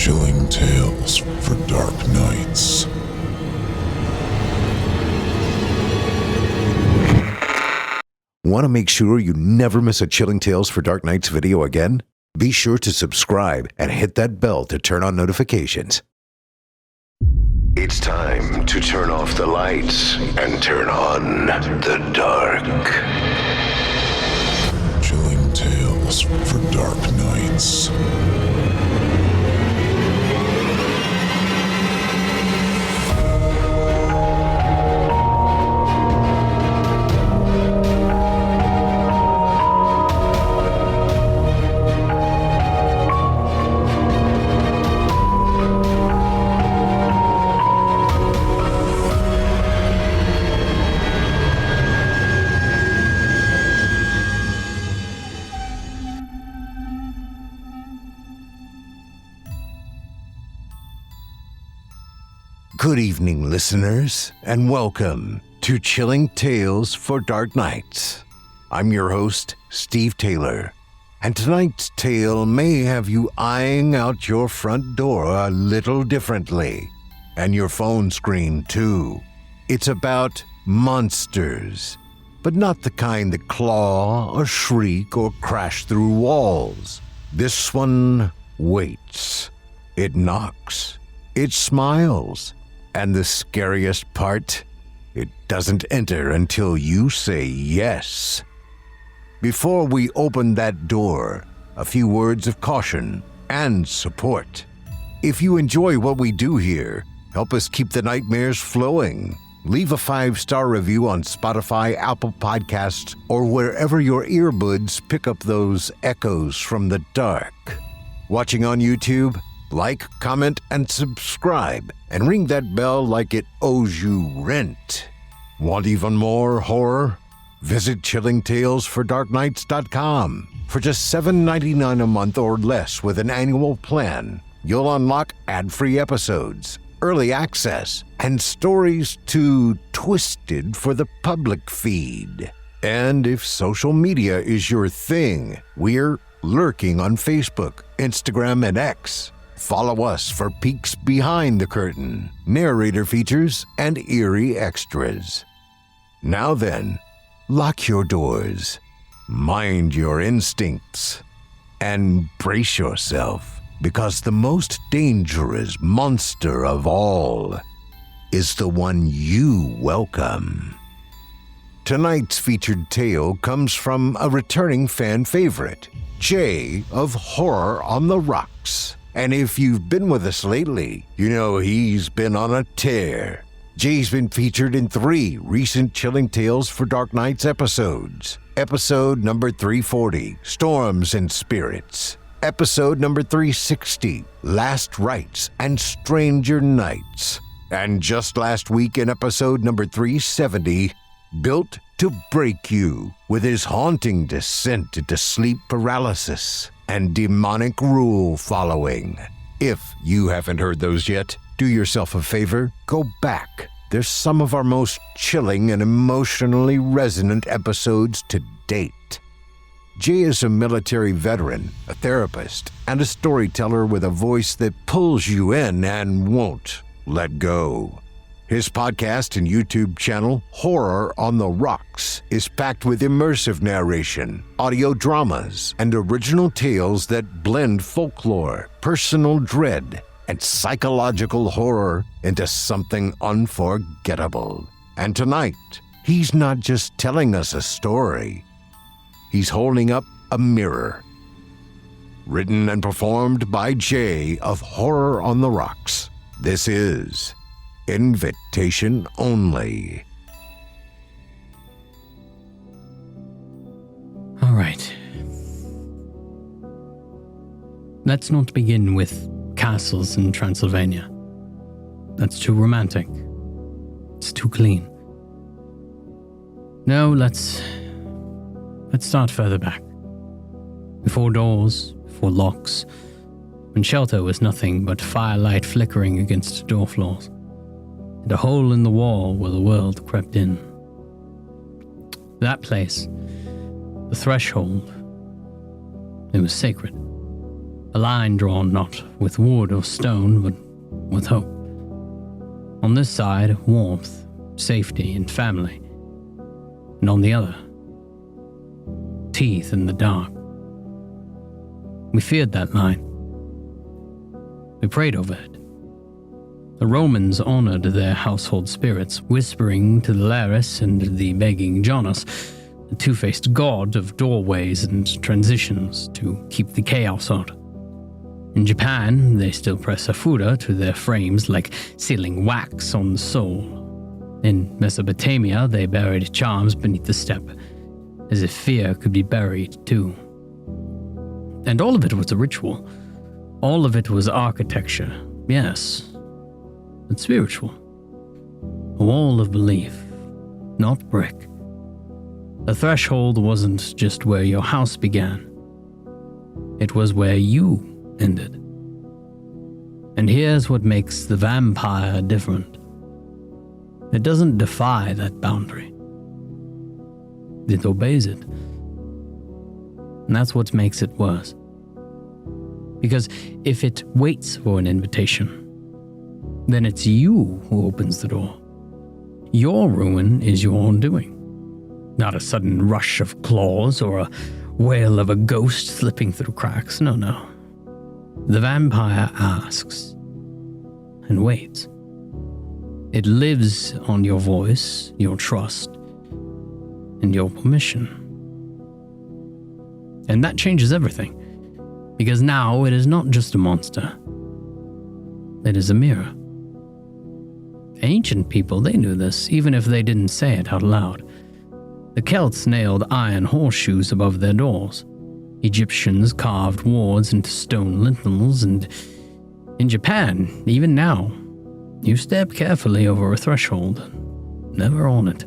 Chilling tales for dark nights. Want to make sure you never miss a Chilling Tales for Dark Nights video again? Be sure to subscribe and hit that bell to turn on notifications. It's time to turn off the lights and turn on the dark. Chilling tales for dark nights. Good evening, listeners, and welcome to Chilling Tales for Dark Nights. I'm your host, Steve Taylor, and tonight's tale may have you eyeing out your front door a little differently, and your phone screen too. It's about monsters, but not the kind that claw or shriek or crash through walls. This one waits. It knocks. It smiles. And the scariest part, it doesn't enter until you say yes. Before we open that door, a few words of caution and support. If you enjoy what we do here, help us keep the nightmares flowing. Leave a 5-star review on Spotify, Apple Podcasts, or wherever your earbuds pick up those echoes from the dark. Watching on YouTube? Like, comment, and subscribe, and ring that bell like it owes you rent. Want even more horror? Visit chillingtalesfordarknights.com. For just $7.99 a month or less with an annual plan, you'll unlock ad-free episodes, early access, and stories too twisted for the public feed. And if social media is your thing, we're lurking on Facebook, Instagram, and X. Follow us for peeks behind the curtain, narrator features, and eerie extras. Now then, lock your doors, mind your instincts, and brace yourself, because the most dangerous monster of all is the one you welcome. Tonight's featured tale comes from a returning fan favorite, Jay of Horror on the Rocks. And if you've been with us lately, you know he's been on a tear. Jay's been featured in 3 recent Chilling Tales for Dark Nights episodes. Episode number 340, Storms and Spirits. Episode number 360, Last Rites and Stranger Nights. And just last week in episode number 370, Built to Break You, with his haunting descent into sleep paralysis and demonic rule following. If you haven't heard those yet, do yourself a favor, go back. They're some of our most chilling and emotionally resonant episodes to date. Jay is a military veteran, a therapist, and a storyteller with a voice that pulls you in and won't let go. His podcast and YouTube channel, Horror on the Rocks, is packed with immersive narration, audio dramas, and original tales that blend folklore, personal dread, and psychological horror into something unforgettable. And tonight, he's not just telling us a story. He's holding up a mirror. Written and performed by Jay of Horror on the Rocks, this is Invitation Only. All right. Let's not begin with castles in Transylvania. That's too romantic. It's too clean. No, let's start further back. Before doors, before locks, when shelter was nothing but firelight flickering against door floors, and a hole in the wall where the world crept in. That place, the threshold, it was sacred. A line drawn not with wood or stone, but with hope. On this side, warmth, safety, and family. And on the other, teeth in the dark. We feared that line. We prayed over it. The Romans honored their household spirits, whispering to the Lares and the begging Janus, the two-faced god of doorways and transitions, to keep the chaos out. In Japan, they still press Afuda to their frames like sealing wax on the soul. In Mesopotamia, they buried charms beneath the steppe, as if fear could be buried too. And all of it was a ritual. All of it was architecture, yes, but spiritual. A wall of belief, not brick. The threshold wasn't just where your house began. It was where you ended. And here's what makes the vampire different. It doesn't defy that boundary. It obeys it. And that's what makes it worse. Because if it waits for an invitation, then it's you who opens the door. Your ruin is your own doing. Not a sudden rush of claws or a wail of a ghost slipping through cracks. No. The vampire asks and waits. It lives on your voice, your trust, and your permission. And that changes everything, because now it is not just a monster. It is a mirror. Ancient people, they knew this, even if they didn't say it out loud. The Celts nailed iron horseshoes above their doors. Egyptians carved wards into stone lintels, and in Japan, even now, you step carefully over a threshold, never on it.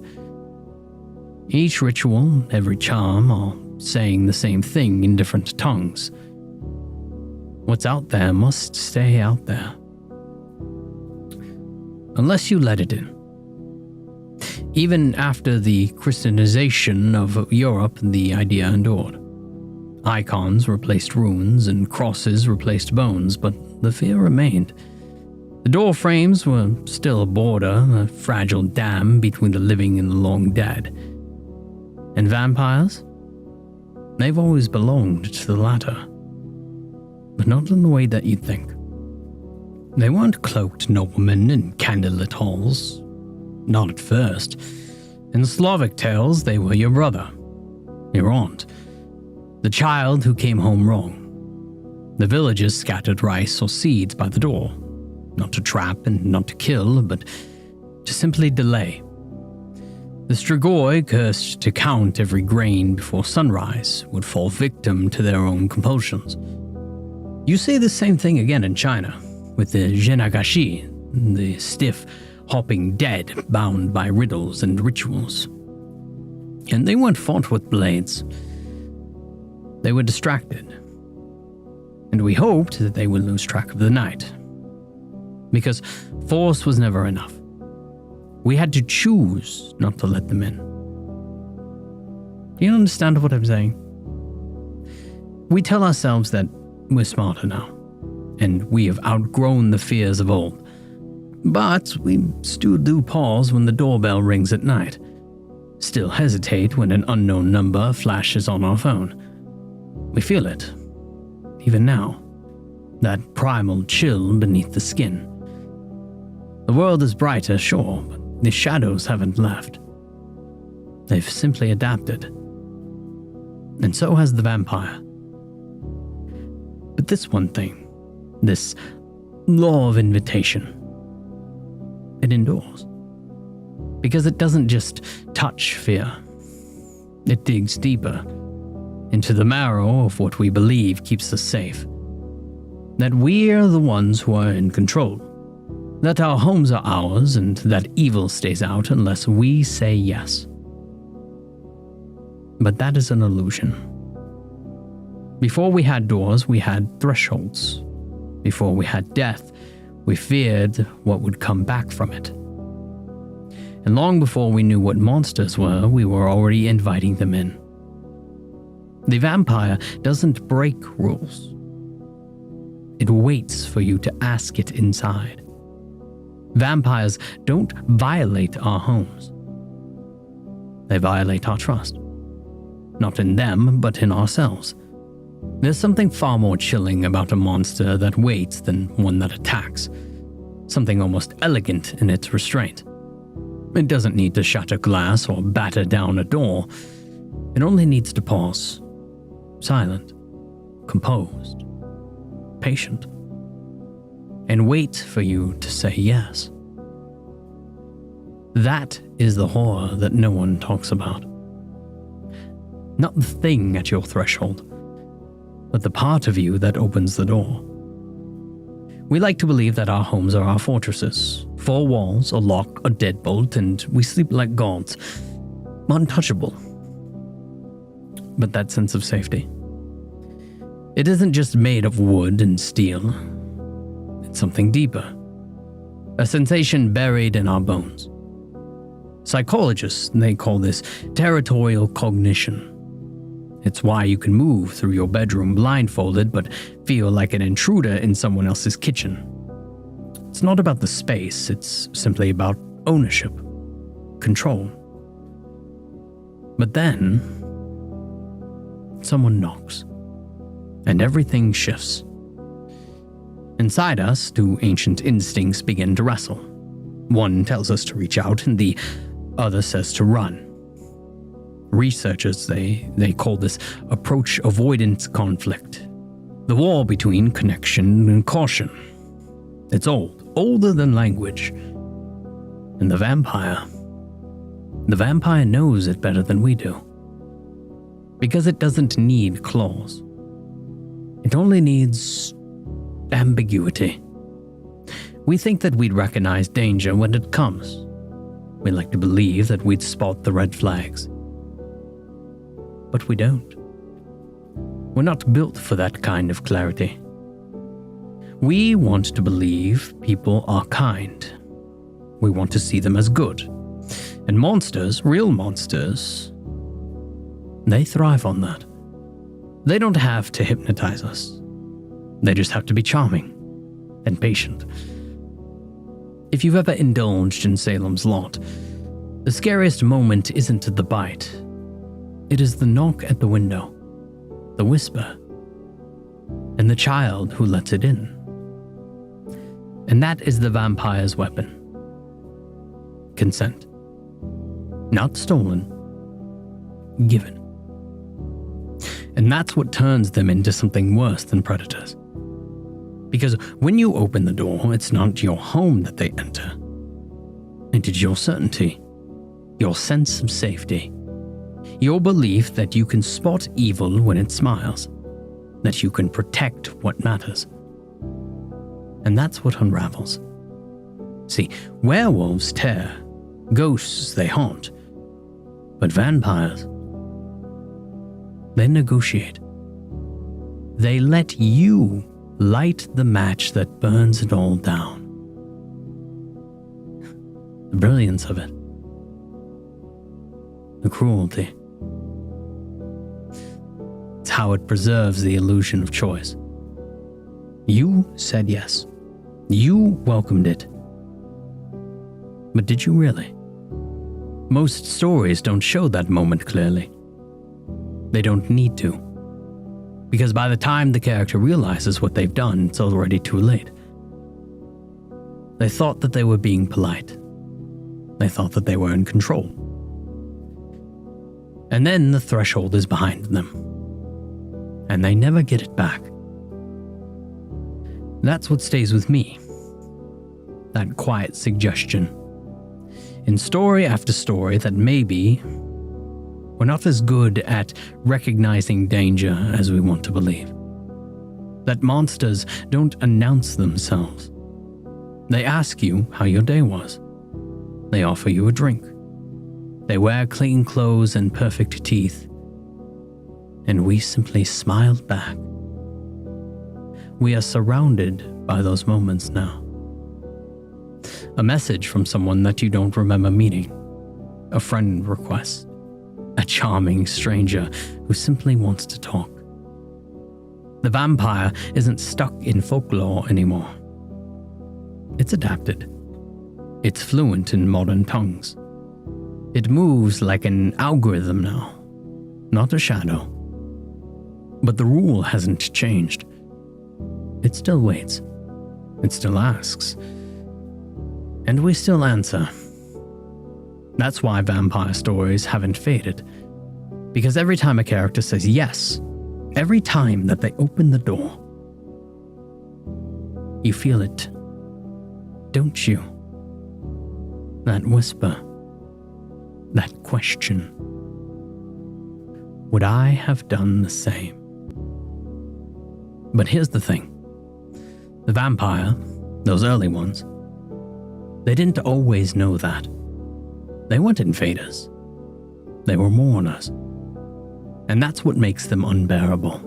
Each ritual, every charm, are saying the same thing in different tongues. What's out there must stay out there. Unless you let it in. Even after the Christianization of Europe, the idea endured. Icons replaced runes and crosses replaced bones, but the fear remained. The door frames were still a border, a fragile dam between the living and the long dead. And vampires? They've always belonged to the latter. But not in the way that you'd think. They weren't cloaked noblemen in candlelit halls. Not at first. In Slavic tales, they were your brother, your aunt, the child who came home wrong. The villagers scattered rice or seeds by the door, not to trap and not to kill, but to simply delay. The Strigoi, cursed to count every grain before sunrise, would fall victim to their own compulsions. You see the same thing again in China, with the Genagashi, the stiff, hopping dead bound by riddles and rituals. And they weren't fought with blades. They were distracted. And we hoped that they would lose track of the night. Because force was never enough. We had to choose not to let them in. Do you understand what I'm saying? We tell ourselves that we're smarter now, and we have outgrown the fears of old. But we still do pause when the doorbell rings at night, still hesitate when an unknown number flashes on our phone. We feel it, even now, that primal chill beneath the skin. The world is brighter, sure, but the shadows haven't left. They've simply adapted. And so has the vampire. But this one thing, this law of invitation, it endures. Because it doesn't just touch fear. It digs deeper into the marrow of what we believe keeps us safe. That we're the ones who are in control. That our homes are ours and that evil stays out unless we say yes. But that is an illusion. Before we had doors, we had thresholds. Before we had death, we feared what would come back from it. And long before we knew what monsters were, we were already inviting them in. The vampire doesn't break rules. It waits for you to ask it inside. Vampires don't violate our homes. They violate our trust. Not in them, but in ourselves. There's something far more chilling about a monster that waits than one that attacks. Something almost elegant in its restraint. It doesn't need to shatter glass or batter down a door. It only needs to pause. Silent. Composed. Patient. And wait for you to say yes. That is the horror that no one talks about. Not the thing at your threshold, but the part of you that opens the door. We like to believe that our homes are our fortresses, 4 walls, a lock, a deadbolt, and we sleep like gods, untouchable. But that sense of safety, it isn't just made of wood and steel. It's something deeper, a sensation buried in our bones. Psychologists, they call this territorial cognition. It's why you can move through your bedroom blindfolded but feel like an intruder in someone else's kitchen. It's not about the space, it's simply about ownership, control. But then, someone knocks, and everything shifts. Inside us, 2 ancient instincts begin to wrestle. One tells us to reach out, and the other says to run. Researchers, they call this approach-avoidance conflict, the war between connection and caution. It's old, older than language. And the vampire knows it better than we do. Because it doesn't need claws. It only needs ambiguity. We think that we'd recognize danger when it comes. We like to believe that we'd spot the red flags. But we don't. We're not built for that kind of clarity. We want to believe people are kind. We want to see them as good. And monsters, real monsters, they thrive on that. They don't have to hypnotize us. They just have to be charming and patient. If you've ever indulged in Salem's Lot, the scariest moment isn't the bite. It is the knock at the window, the whisper, and the child who lets it in. And that is the vampire's weapon. Consent. Not stolen, given. And that's what turns them into something worse than predators. Because when you open the door, it's not your home that they enter. It is your certainty, your sense of safety, your belief that you can spot evil when it smiles, that you can protect what matters. And that's what unravels. See, werewolves tear, ghosts they haunt, but vampires, they negotiate. They let you light the match that burns it all down. The brilliance of it. The cruelty. It's how it preserves the illusion of choice. You said yes. You welcomed it. But did you really? Most stories don't show that moment clearly. They don't need to. Because by the time the character realizes what they've done, it's already too late. They thought that they were being polite. They thought that they were in control. And then the threshold is behind them. And they never get it back. That's what stays with me. That quiet suggestion. In story after story that maybe we're not as good at recognizing danger as we want to believe. That monsters don't announce themselves. They ask you how your day was. They offer you a drink. They wear clean clothes and perfect teeth. And we simply smile back. We are surrounded by those moments now. A message from someone that you don't remember meeting. A friend request. A charming stranger who simply wants to talk. The vampire isn't stuck in folklore anymore. It's adapted. It's fluent in modern tongues. It moves like an algorithm now, not a shadow. But the rule hasn't changed. It still waits. It still asks. And we still answer. That's why vampire stories haven't faded. Because every time a character says yes, every time that they open the door, you feel it, don't you? That whisper, that question. Would I have done the same? But here's the thing. The vampire, those early ones, they didn't always know that. They weren't invaders. They were mourners. And that's what makes them unbearable.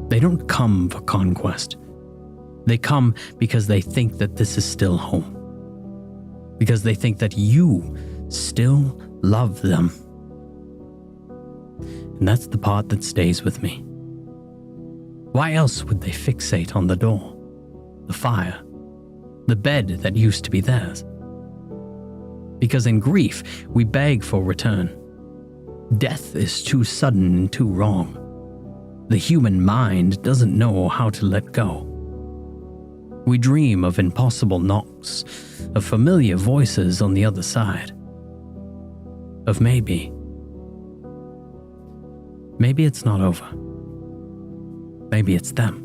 They don't come for conquest. They come because they think that this is still home. Because they think that you still love them. And that's the part that stays with me. Why else would they fixate on the door, the fire, the bed that used to be theirs? Because in grief, we beg for return. Death is too sudden and too wrong. The human mind doesn't know how to let go. We dream of impossible knocks, of familiar voices on the other side. Of maybe it's not over. Maybe it's them.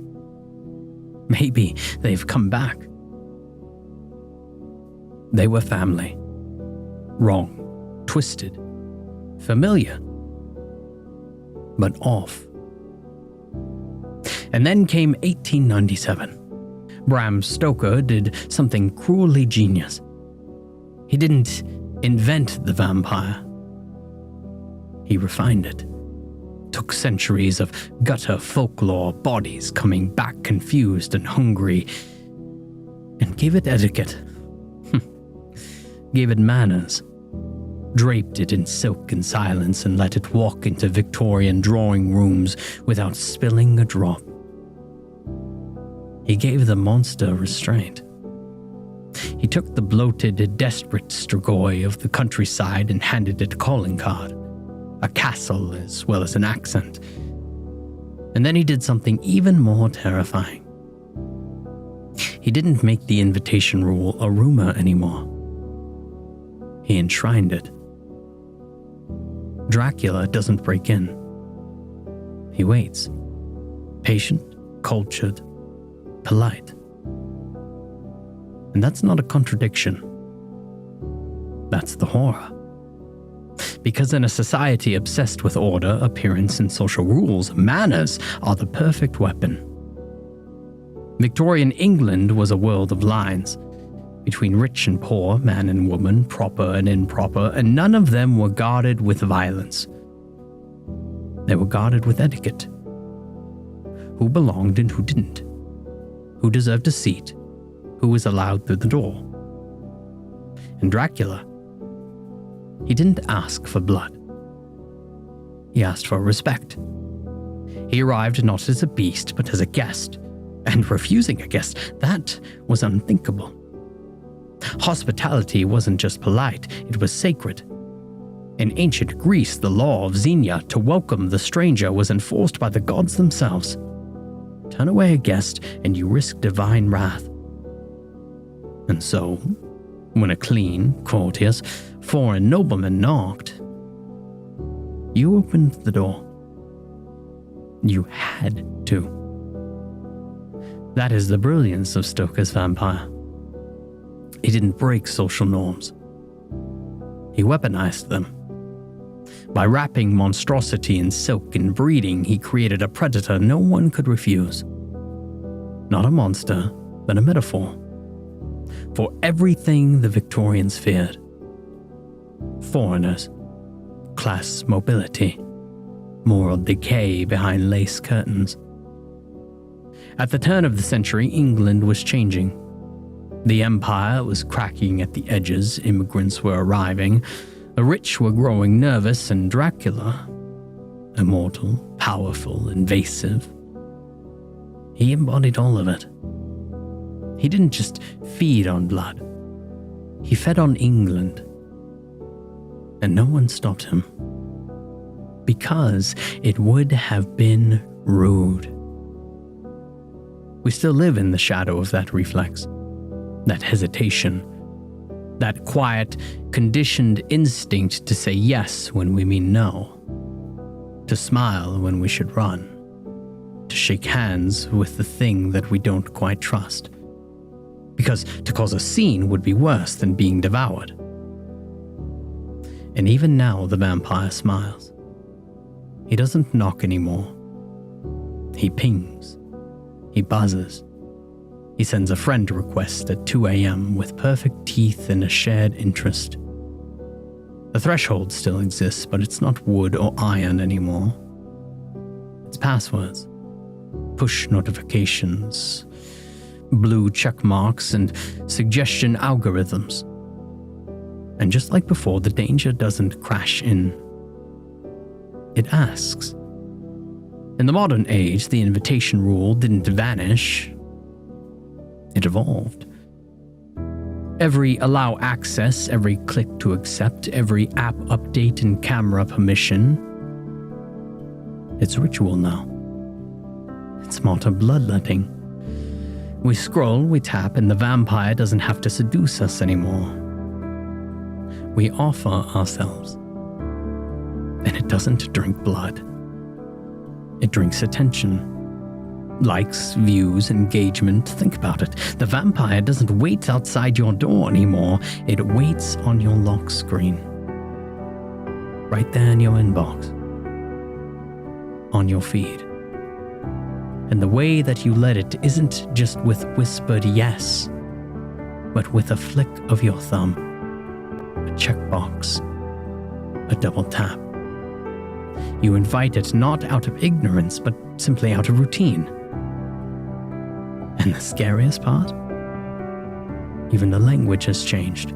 Maybe they've come back. They were family. Wrong, twisted, familiar, but off. And then came 1897. Bram Stoker did something cruelly genius. He didn't invent the vampire. He refined it. Took centuries of gutter folklore, bodies coming back confused and hungry, and gave it etiquette. Gave it manners. Draped it in silk and silence and let it walk into Victorian drawing rooms without spilling a drop. He gave the monster restraint. He took the bloated, desperate Strigoi of the countryside and handed it a calling card, a castle as well as an accent. And then he did something even more terrifying. He didn't make the invitation rule a rumor anymore. He enshrined it. Dracula doesn't break in. He waits. Patient, cultured, polite. And that's not a contradiction. That's the horror. Because in a society obsessed with order, appearance, and social rules, manners are the perfect weapon. Victorian England was a world of lines. Between rich and poor, man and woman, proper and improper, and none of them were guarded with violence. They were guarded with etiquette. Who belonged and who didn't. Who deserved a seat, who was allowed through the door. And Dracula, he didn't ask for blood. He asked for respect. He arrived not as a beast, but as a guest. And refusing a guest, that was unthinkable. Hospitality wasn't just polite, it was sacred. In ancient Greece, the law of Xenia to welcome the stranger was enforced by the gods themselves. Turn away a guest and you risk divine wrath. And so, when a clean, courteous, foreign nobleman knocked, you opened the door. You had to. That is the brilliance of Stoker's vampire. He didn't break social norms. He weaponized them. By wrapping monstrosity in silk and breeding, he created a predator no one could refuse. Not a monster, but a metaphor. For everything the Victorians feared. Foreigners, class mobility, moral decay behind lace curtains. At the turn of the century, England was changing. The empire was cracking at the edges, immigrants were arriving, the rich were growing nervous, and Dracula, immortal, powerful, invasive, He embodied all of it. He didn't just feed on blood. He fed on England. And no one stopped him. Because it would have been rude. We still live in the shadow of that reflex, that hesitation, that quiet, conditioned instinct to say yes when we mean no, to smile when we should run, to shake hands with the thing that we don't quite trust. Because to cause a scene would be worse than being devoured. And even now the vampire smiles. He doesn't knock anymore. He pings. He buzzes. He sends a friend request at 2 a.m. with perfect teeth and a shared interest. The threshold still exists, but it's not wood or iron anymore. It's passwords, push notifications, blue check marks, and suggestion algorithms. And just like before, the danger doesn't crash in. It asks. In the modern age, the invitation rule didn't vanish. It evolved. Every allow access, every click to accept, every app update and camera permission. It's ritual now. It's martyr bloodletting. We scroll, we tap, and the vampire doesn't have to seduce us anymore. We offer ourselves. And it doesn't drink blood. It drinks attention. Likes, views, engagement. Think about it. The vampire doesn't wait outside your door anymore. It waits on your lock screen. Right there in your inbox. On your feed. And the way that you let it isn't just with whispered yes, but with a flick of your thumb, a checkbox, a double tap. You invite it not out of ignorance, but simply out of routine. And the scariest part? Even the language has changed.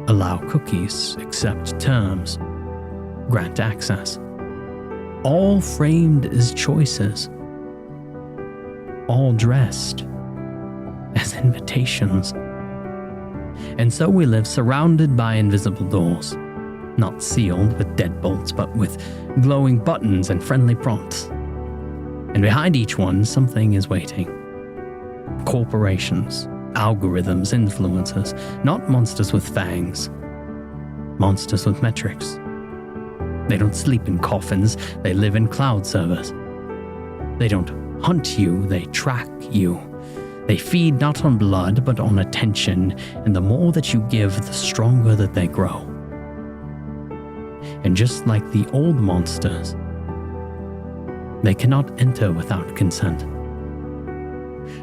Allow cookies, accept terms, grant access. All framed as choices. All dressed as invitations. And so we live surrounded by invisible doors. Not sealed with deadbolts, but with glowing buttons and friendly prompts. And behind each one, something is waiting. Corporations, algorithms, influencers, not monsters with fangs. Monsters with metrics. They don't sleep in coffins, they live in cloud servers. They don't hunt you, they track you. They feed not on blood, but on attention, and the more that you give, the stronger that they grow. And just like the old monsters, they cannot enter without consent.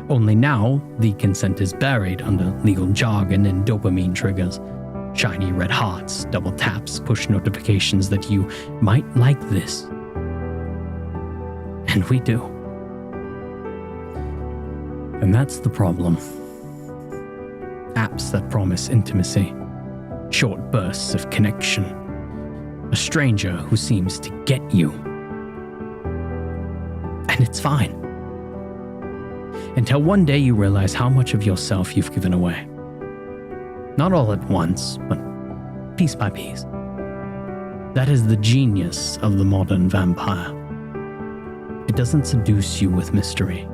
Only now, the consent is buried under legal jargon and dopamine triggers. Shiny red hearts, double taps, push notifications that you might like this. And we do. And that's the problem. Apps that promise intimacy, short bursts of connection, a stranger who seems to get you. And it's fine. Until one day you realize how much of yourself you've given away. Not all at once, but piece by piece. That is the genius of the modern vampire. It doesn't seduce you with mystery.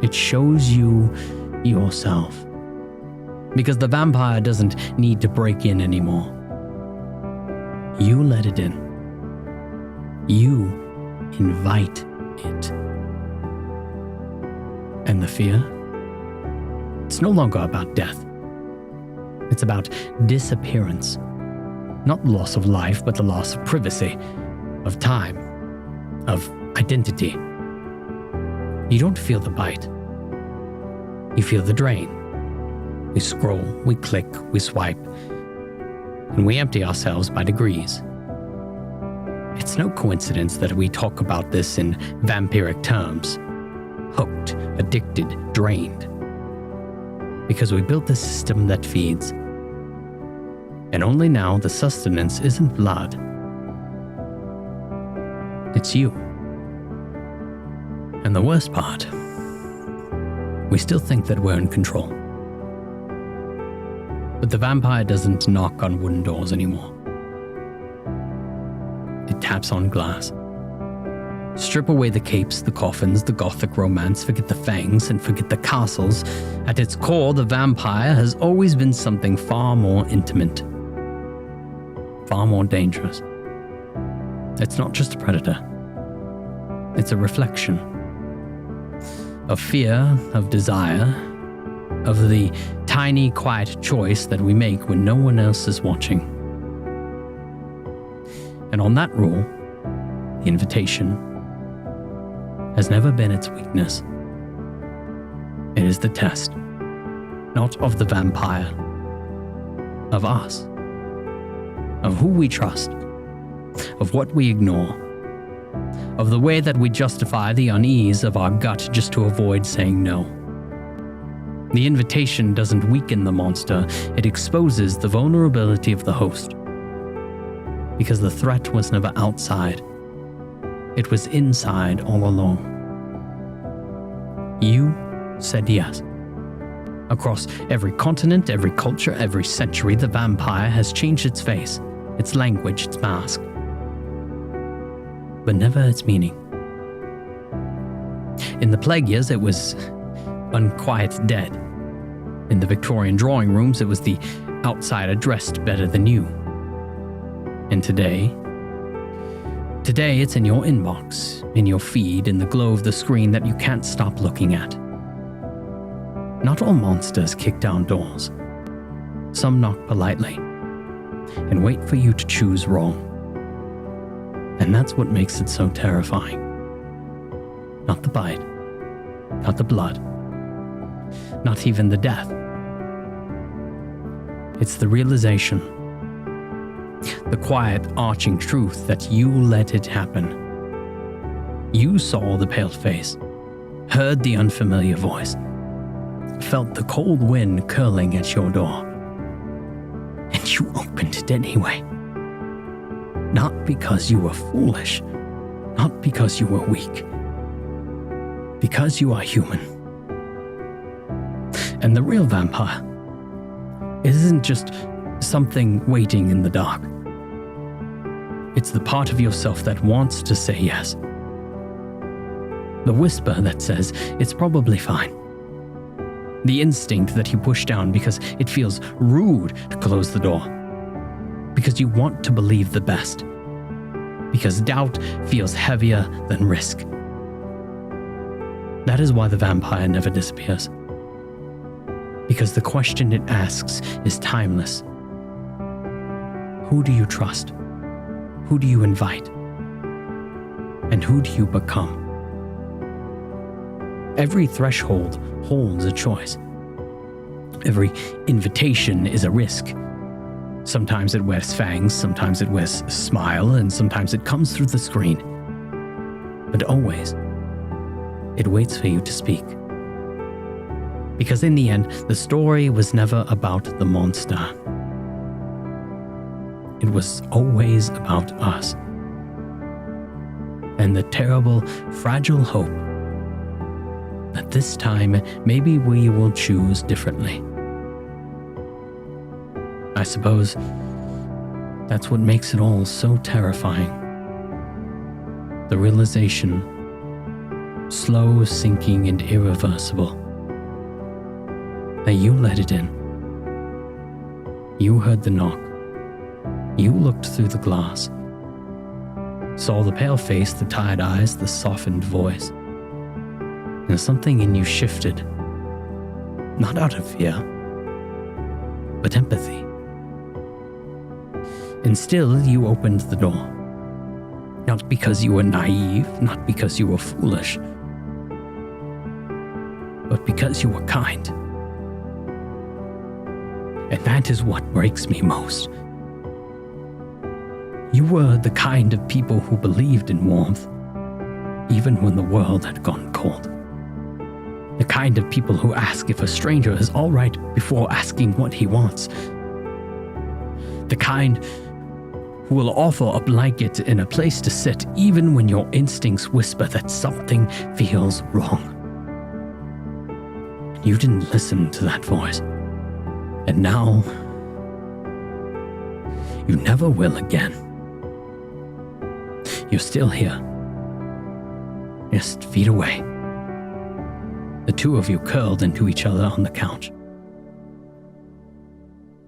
It shows you yourself. Because the vampire doesn't need to break in anymore. You let it in. You invite it. And the fear? It's no longer about death. It's about disappearance. Not loss of life, but the loss of privacy, of time, of identity. You don't feel the bite. You feel the drain. We scroll, we click, we swipe, and we empty ourselves by degrees. It's no coincidence that we talk about this in vampiric terms. Hooked, addicted, drained. Because we built the system that feeds. And only now the sustenance isn't blood. It's you. And the worst part, we still think that we're in control. But the vampire doesn't knock on wooden doors anymore. It taps on glass. Strip away the capes, the coffins, the gothic romance, forget the fangs, and forget the castles. At its core, the vampire has always been something far more intimate, far more dangerous. It's not just a predator. It's a reflection of fear, of desire, of the tiny, quiet choice that we make when no one else is watching. And on that rule, the invitation has never been its weakness. It is the test, not of the vampire, of us, of who we trust, of what we ignore, of the way that we justify the unease of our gut just to avoid saying no. The invitation doesn't weaken the monster, it exposes the vulnerability of the host. Because the threat was never outside. It was inside all along. You said yes. Across every continent, every culture, every century, the vampire has changed its face, its language, its mask. But never its meaning. In the plague years, it was unquiet dead. In the Victorian drawing rooms, it was the outsider dressed better than you. And today it's in your inbox, in your feed, in the glow of the screen that you can't stop looking at. Not all monsters kick down doors. Some knock politely and wait for you to choose wrong. And that's what makes it so terrifying. Not the bite, not the blood, not even the death. It's the realization, the quiet, arching truth that you let it happen. You saw the pale face, heard the unfamiliar voice, felt the cold wind curling at your door, and you opened it anyway. Not because you were foolish, not because you were weak, because you are human. And the real vampire isn't just something waiting in the dark. It's the part of yourself that wants to say yes. The whisper that says it's probably fine. The instinct that you push down because it feels rude to close the door. Because you want to believe the best. Because doubt feels heavier than risk. That is why the vampire never disappears. Because the question it asks is timeless. Who do you trust? Who do you invite? And who do you become? Every threshold holds a choice. Every invitation is a risk. Sometimes it wears fangs, sometimes it wears a smile, and sometimes it comes through the screen. But always, it waits for you to speak. Because in the end, the story was never about the monster. It was always about us. And the terrible, fragile hope that this time maybe we will choose differently. I suppose that's what makes it all so terrifying. The realization, slow sinking and irreversible, that you let it in. You heard the knock. You looked through the glass, saw the pale face, the tired eyes, the softened voice, and something in you shifted, not out of fear, but empathy. And still you opened the door, not because you were naive, not because you were foolish, but because you were kind. And that is what breaks me most. You were the kind of people who believed in warmth, even when the world had gone cold. The kind of people who ask if a stranger is all right before asking what he wants. The kind who will offer a blanket and a place to sit even when your instincts whisper that something feels wrong. You didn't listen to that voice, and now you never will again. You're still here, just feet away. The two of you curled into each other on the couch.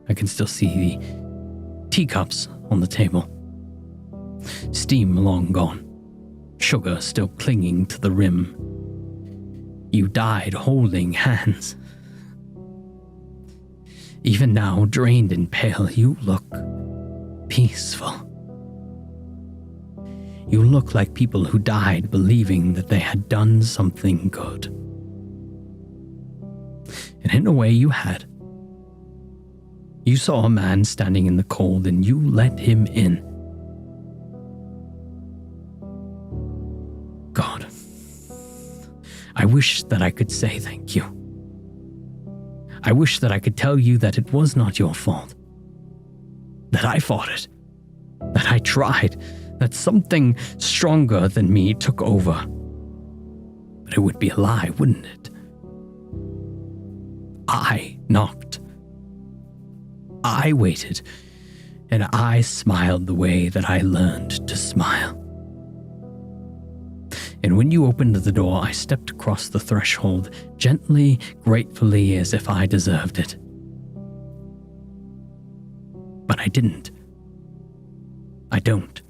I can still see the teacups on the table. Steam long gone, sugar still clinging to the rim. You died holding hands. Even now, drained and pale, you look peaceful. You look like people who died believing that they had done something good. And in a way, you had. You saw a man standing in the cold and you let him in. God, I wish that I could say thank you. I wish that I could tell you that it was not your fault. That I fought it. That I tried. That something stronger than me took over. But it would be a lie, wouldn't it? I knocked. I waited, and I smiled the way that I learned to smile. And when you opened the door, I stepped across the threshold, gently, gratefully, as if I deserved it. But I didn't. I don't.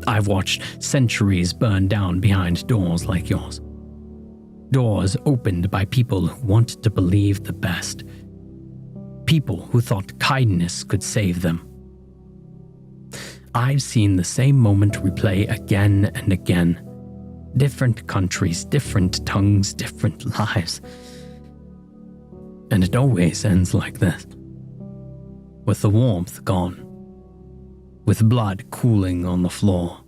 I've watched centuries burn down behind doors like yours. Doors opened by people who wanted to believe the best. People who thought kindness could save them. I've seen the same moment replay again and again. Different countries, different tongues, different lives. And it always ends like this. With the warmth gone. With blood cooling on the floor.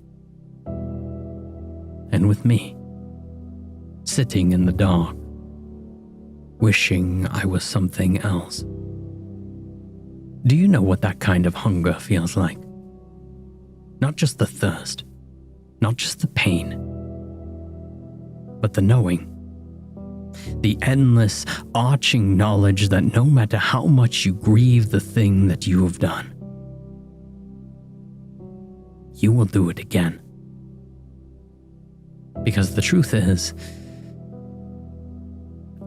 And with me, sitting in the dark, wishing I was something else. Do you know what that kind of hunger feels like? Not just the thirst, not just the pain, but the knowing. The endless, arching knowledge that no matter how much you grieve the thing that you have done, you will do it again. Because the truth is,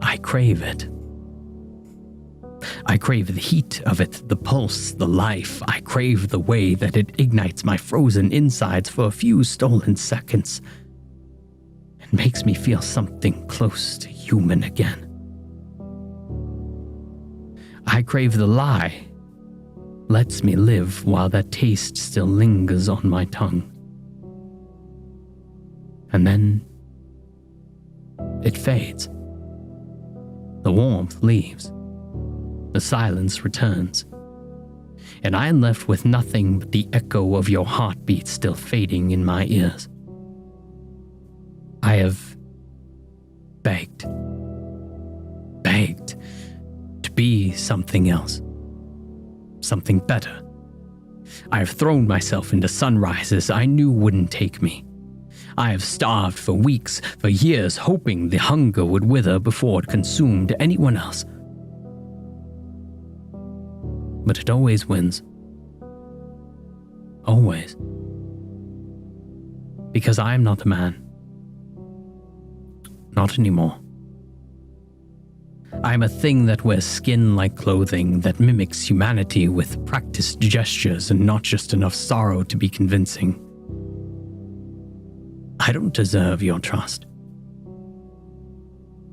I crave it. I crave the heat of it, the pulse, the life. I crave the way that it ignites my frozen insides for a few stolen seconds and makes me feel something close to human again. I crave the lie, lets me live while that taste still lingers on my tongue. And then it fades. The warmth leaves. The silence returns, and I am left with nothing but the echo of your heartbeat still fading in my ears. I have begged to be something else, something better. I have thrown myself into sunrises I knew wouldn't take me. I have starved for weeks, for years, hoping the hunger would wither before it consumed anyone else. But it always wins. Always. Because I am not a man. Not anymore. I am a thing that wears skin like clothing, that mimics humanity with practiced gestures and not just enough sorrow to be convincing. I don't deserve your trust.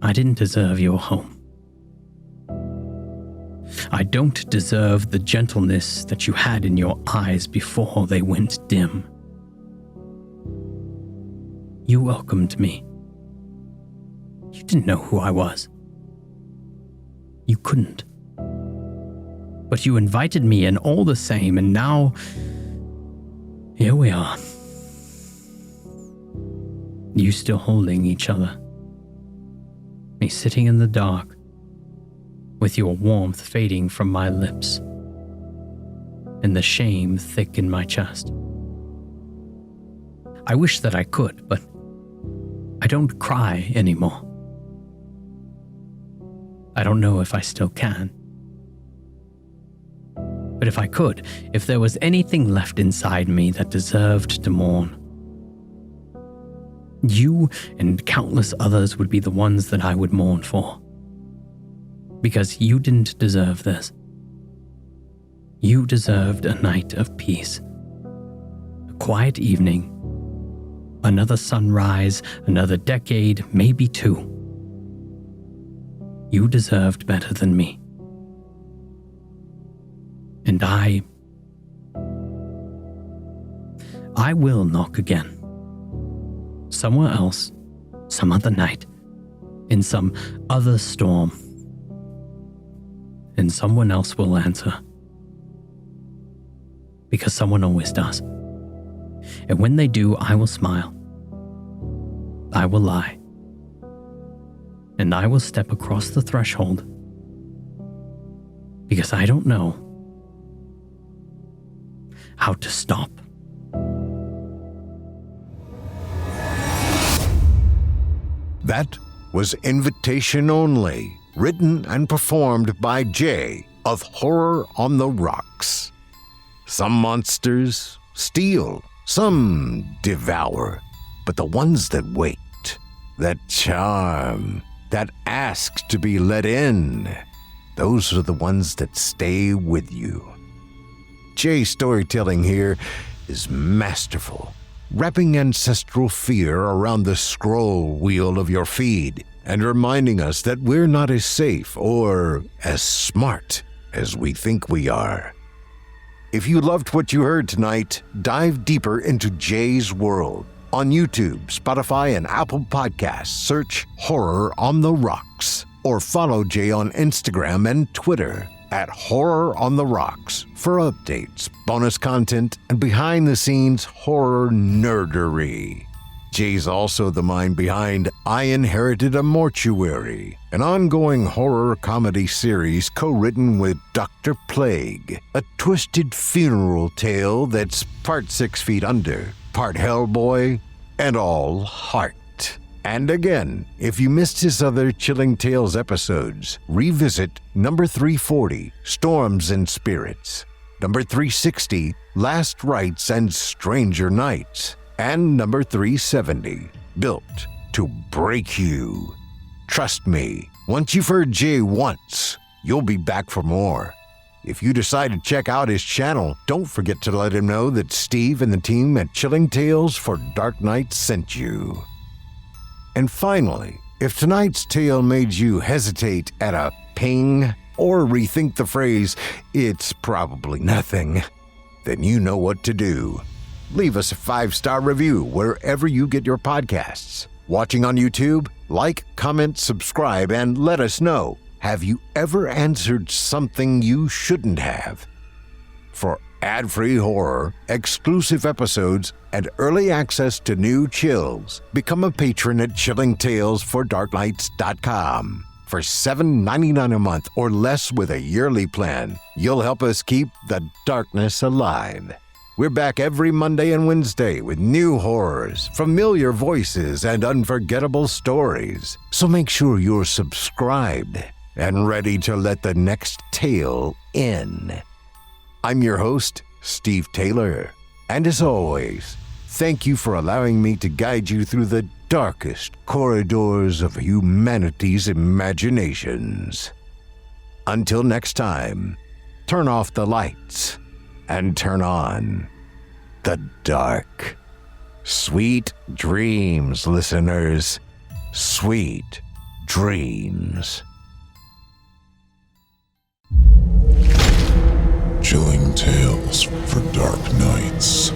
I didn't deserve your home. I don't deserve the gentleness that you had in your eyes before they went dim. You welcomed me. You didn't know who I was. You couldn't. But you invited me in all the same, and now, here we are. You still holding each other. Me sitting in the dark, with your warmth fading from my lips. and the shame thick in my chest. I wish that I could, but I don't cry anymore. I don't know if I still can. But if I could, if there was anything left inside me that deserved to mourn, you and countless others would be the ones that I would mourn for. Because you didn't deserve this. You deserved a night of peace. A quiet evening. Another sunrise, another decade, maybe two. You deserved better than me. And I will knock again. Somewhere else, some other night, in some other storm. And someone else will answer. Because someone always does. And when they do, I will smile. I will lie. And I will step across the threshold. Because I don't know how to stop. That was Invitation Only, written and performed by Jay of Horror on the Rocks. Some monsters steal, some devour, but the ones that wait, that charm, that ask to be let in, those are the ones that stay with you. Jay's storytelling here is masterful, wrapping ancestral fear around the scroll wheel of your feed and reminding us that we're not as safe or as smart as we think we are. If you loved what you heard tonight, dive deeper into Jay's world. On YouTube, Spotify, and Apple Podcasts, search Horror on the Rocks, or follow Jay on Instagram and Twitter at Horror on the Rocks for updates, bonus content, and behind-the-scenes horror nerdery. Jay's also the mind behind I Inherited a Mortuary, an ongoing horror comedy series co-written with Dr. Plague, a twisted funeral tale that's part 6 feet under, part Hellboy, and all heart. And again, if you missed his other Chilling Tales episodes, revisit number 340, Storms and Spirits, number 360, Last Rites and Stranger Nights, and number 370, Built to Break You. Trust me, once you've heard Jay once, you'll be back for more. If you decide to check out his channel, don't forget to let him know that Steve and the team at Chilling Tales for Dark Nights sent you. And finally, if tonight's tale made you hesitate at a ping or rethink the phrase, "It's probably nothing," then you know what to do. Leave us a 5-star review wherever you get your podcasts. Watching on YouTube, like, comment, subscribe, and let us know. Have you ever answered something you shouldn't have? For ad-free horror, exclusive episodes, and early access to new chills, become a patron at chillingtalesfordarknights.com. For $7.99 a month or less with a yearly plan, you'll help us keep the darkness alive. We're back every Monday and Wednesday with new horrors, familiar voices, and unforgettable stories. So make sure you're subscribed and ready to let the next tale in. I'm your host, Steve Taylor, and as always, thank you for allowing me to guide you through the darkest corridors of humanity's imaginations. Until next time, turn off the lights and turn on the dark. Sweet dreams, listeners. Sweet dreams. Chilling Tales for Dark Nights.